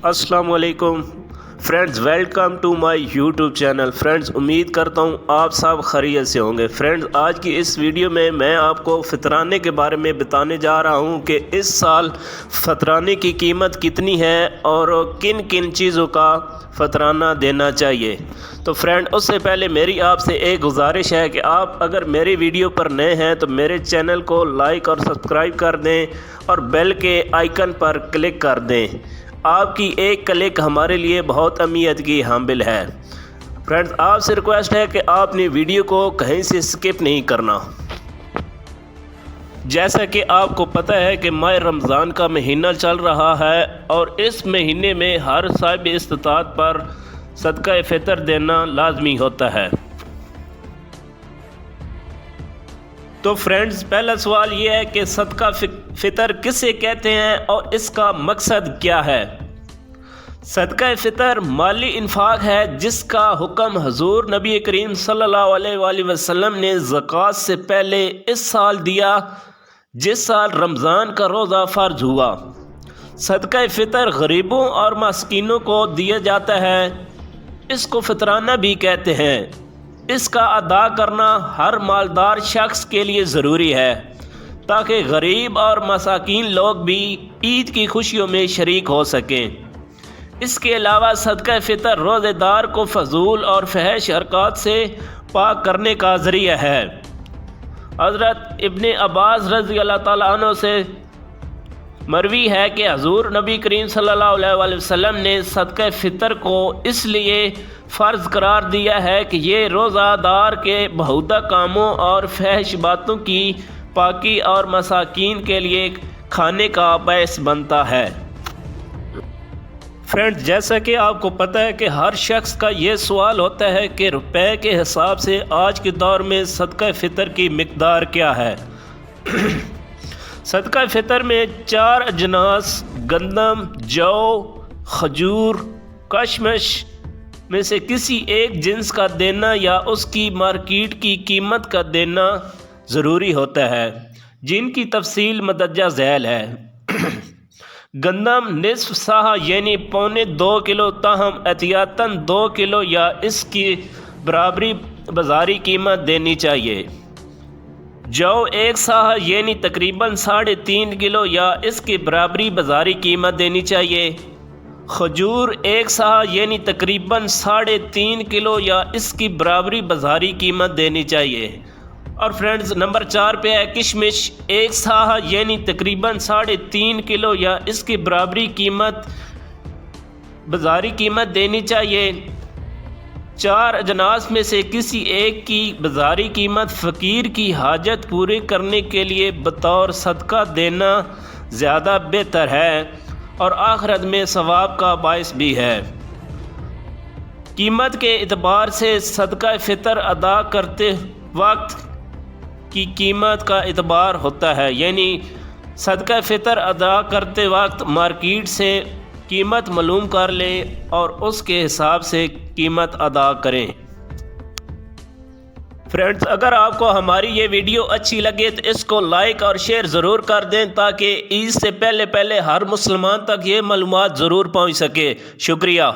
السلام علیکم friends, welcome to my YouTube channel. Friends, امید کرتا ہوں آپ سب خیریت سے ہوں گے۔ فرینڈز، آج کی اس ویڈیو میں آپ کو فطرانے کے بارے میں بتانے جا رہا ہوں کہ اس سال فطرانے کی قیمت کتنی ہے اور کن کن چیزوں کا فطرانہ دینا چاہیے۔ تو فرینڈ، اس سے پہلے میری آپ سے ایک گزارش ہے کہ آپ اگر میری ویڈیو پر نئے ہیں تو میرے چینل کو لائک اور سبسکرائب کر دیں اور بیل کے آئیکن پر کلک کر دیں۔ آپ کی ایک کلک ہمارے لیے بہت اہمیت کی حامل ہے۔ فرینڈز، آپ سے ریکویسٹ ہے کہ آپ نے ویڈیو کو کہیں سے سکپ نہیں کرنا۔ جیسا کہ آپ کو پتہ ہے کہ ماہ رمضان کا مہینہ چل رہا ہے اور اس مہینے میں ہر صاحب استطاعت پر صدقہ فطر دینا لازمی ہوتا ہے۔ تو فرینڈز، پہلا سوال یہ ہے کہ صدقہ فطر کسے کہتے ہیں اور اس کا مقصد کیا ہے؟ صدقہ فطر مالی انفاق ہے جس کا حکم حضور نبی کریم صلی اللہ علیہ وآلہ وسلم نے زکوٰۃ سے پہلے اس سال دیا جس سال رمضان کا روزہ فرض ہوا۔ صدقہ فطر غریبوں اور مسکینوں کو دیا جاتا ہے، اس کو فطرانہ بھی کہتے ہیں۔ اس کا ادا کرنا ہر مالدار شخص کے لیے ضروری ہے تاکہ غریب اور مساکین لوگ بھی عید کی خوشیوں میں شریک ہو سکیں۔ اس کے علاوہ صدقہ فطر روزہ دار کو فضول اور فحش حرکات سے پاک کرنے کا ذریعہ ہے۔ حضرت ابن عباس رضی اللہ تعالیٰ عنہ سے مروی ہے کہ حضور نبی کریم صلی اللہ علیہ وآلہ وسلم نے صدقہ فطر کو اس لیے فرض قرار دیا ہے کہ یہ روزہ دار کے بہودہ کاموں اور فحش باتوں کی پاکی اور مساکین کے لیے کھانے کا باعث بنتا ہے۔ فرینڈ، جیسا کہ آپ کو پتہ ہے کہ ہر شخص کا یہ سوال ہوتا ہے کہ روپے کے حساب سے آج کے دور میں صدقہ فطر کی مقدار کیا ہے۔ صدقہ فطر میں 4 اجناس گندم، جو، کھجور، کشمش میں سے کسی ایک جنس کا دینا یا اس کی مارکیٹ کی قیمت کا دینا ضروری ہوتا ہے، جن کی تفصیل مندرجہ ذیل ہے۔ گندم نصف سا یعنی پونے 2 کلو، تاہم احتیاطاً 2 کلو یا اس کی برابری بازاری قیمت دینی چاہیے۔ جو 1 سا یعنی تقریباً 3.5 کلو یا اس کی برابری بازاری قیمت دینی چاہیے۔ کھجور 1 سا یعنی تقریباً 3.5 کلو یا اس کی برابری بازاری قیمت دینی چاہیے۔ اور فرینڈز، نمبر 4 پہ ہے کشمش 1 سا یعنی تقریباً 3.5 کلو یا اس کی برابری بازاری قیمت دینی چاہیے۔ 4 اجناس میں سے کسی ایک کی بازاری قیمت فقیر کی حاجت پوری کرنے کے لیے بطور صدقہ دینا زیادہ بہتر ہے اور آخرت میں ثواب کا باعث بھی ہے۔ قیمت کے اعتبار سے صدقہ فطر ادا کرتے وقت کی قیمت کا اعتبار ہوتا ہے، یعنی صدقہ فطر ادا کرتے وقت مارکیٹ سے قیمت معلوم کر لیں اور اس کے حساب سے قیمت ادا کریں۔ فرینڈز، اگر آپ کو ہماری یہ ویڈیو اچھی لگے تو اس کو لائک اور شیئر ضرور کر دیں تاکہ عید سے پہلے ہر مسلمان تک یہ معلومات ضرور پہنچ سکے۔ شکریہ۔